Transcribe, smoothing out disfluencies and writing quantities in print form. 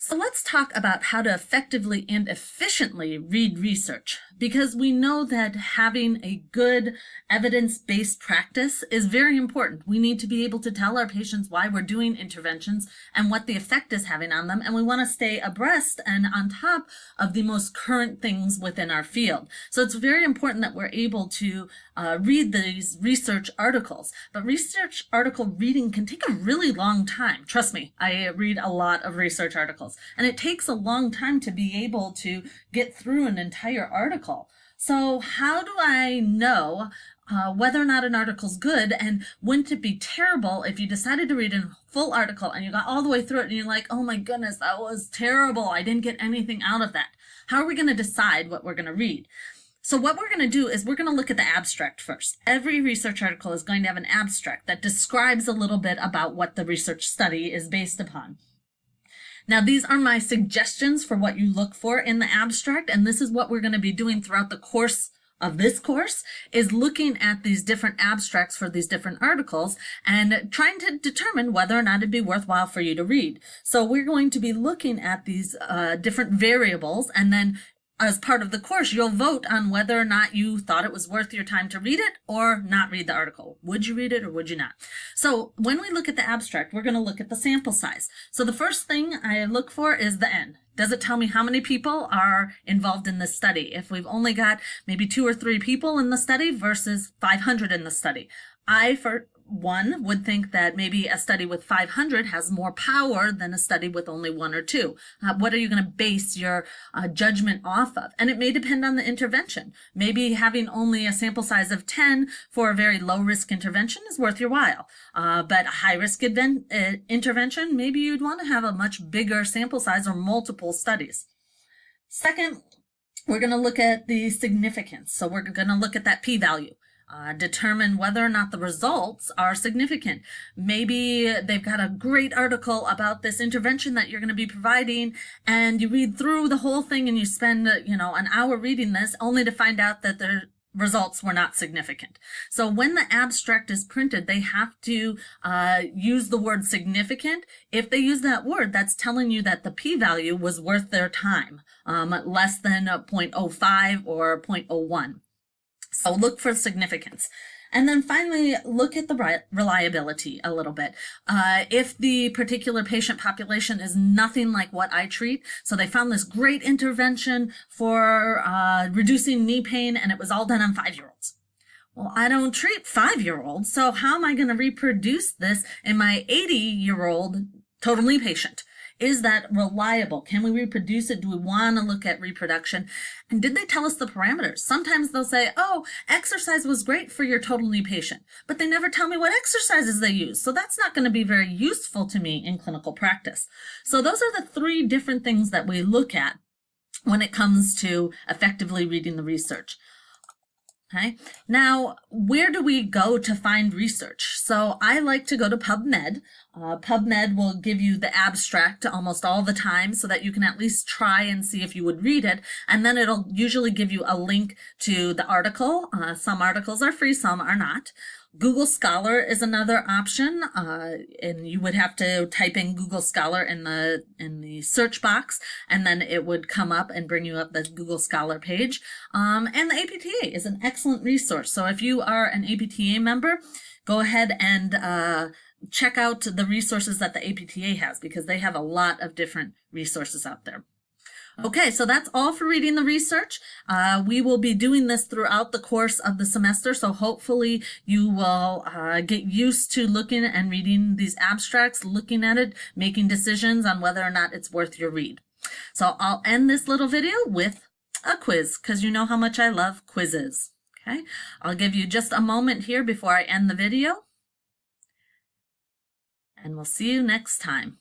So let's talk about how to effectively and efficiently read research, because we know that having a good evidence-based practice is very important. We need to be able to tell our patients why we're doing interventions and what the effect is having on them, and we want to stay abreast and on top of the most current things within our field. So it's very important that we're able to read these research articles, but research article reading can take a really long time. Trust me, I read a lot of research articles. And it takes a long time to be able to get through an entire article. So how do I know whether or not an article's good, and wouldn't it be terrible if you decided to read a full article and you got all the way through it and you're like, oh my goodness, that was terrible. I didn't get anything out of that. How are we going to decide what we're going to read? So what we're going to do is we're going to look at the abstract first. Every research article is going to have an abstract that describes a little bit about what the research study is based upon. Now, these are my suggestions for what you look for in the abstract, and this is what we're going to be doing throughout the course of this course, is looking at these different abstracts for these different articles and trying to determine whether or not it'd be worthwhile for you to read. So we're going to be looking at these different variables, and then as part of the course, you'll vote on whether or not you thought it was worth your time to read it or not read the article. Would you read it or would you not? So when we look at the abstract, we're going to look at the sample size. So the first thing I look for is the N. Does it tell me how many people are involved in this study? If we've only got maybe 2 or 3 people in the study versus 500 in the study. I, for one, would think that maybe a study with 500 has more power than a study with only 1 or 2. What are you going to base your judgment off of? And it may depend on the intervention. Maybe having only a sample size of 10 for a very low-risk intervention is worth your while. But a high-risk intervention, maybe you'd want to have a much bigger sample size or multiple studies. Second, we're going to look at the significance. So we're going to look at that p-value. Determine whether or not the results are significant. Maybe they've got a great article about this intervention that you're going to be providing, and you read through the whole thing and you spend, an hour reading this only to find out that the results were not significant. So when the abstract is printed, they have to use the word significant. If they use that word, that's telling you that the p-value was worth their time, less than 0.05 or 0.01. So look for significance. And then finally, look at the reliability a little bit. If the particular patient population is nothing like what I treat, so they found this great intervention for reducing knee pain and it was all done on 5-year-olds. Well, I don't treat 5-year-olds, so how am I going to reproduce this in my 80-year-old total knee patient? Is that reliable? Can we reproduce it? Do we want to look at reproduction? And did they tell us the parameters? Sometimes they'll say, oh, exercise was great for your total knee patient, but they never tell me what exercises they use. So that's not going to be very useful to me in clinical practice. So those are the 3 different things that we look at when it comes to effectively reading the research. Okay. Now, where do we go to find research? So I like to go to Pubmed. Pubmed will give you the abstract almost all the time so that you can at least try and see if you would read it. And then it'll usually give you a link to the article. Some articles are free, some are not. Google Scholar is another option, and you would have to type in Google Scholar in the search box, and then it would come up and bring you up the Google Scholar page. And the APTA is an excellent resource. So if you are an APTA member, go ahead and check out the resources that the APTA has, because they have a lot of different resources out there. Okay, so that's all for reading the research. We will be doing this throughout the course of the semester, so hopefully you will get used to looking and reading these abstracts, looking at it, making decisions on whether or not it's worth your read. So I'll end this little video with a quiz, because you know how much I love quizzes. Okay, I'll give you just a moment here before I end the video, and we'll see you next time.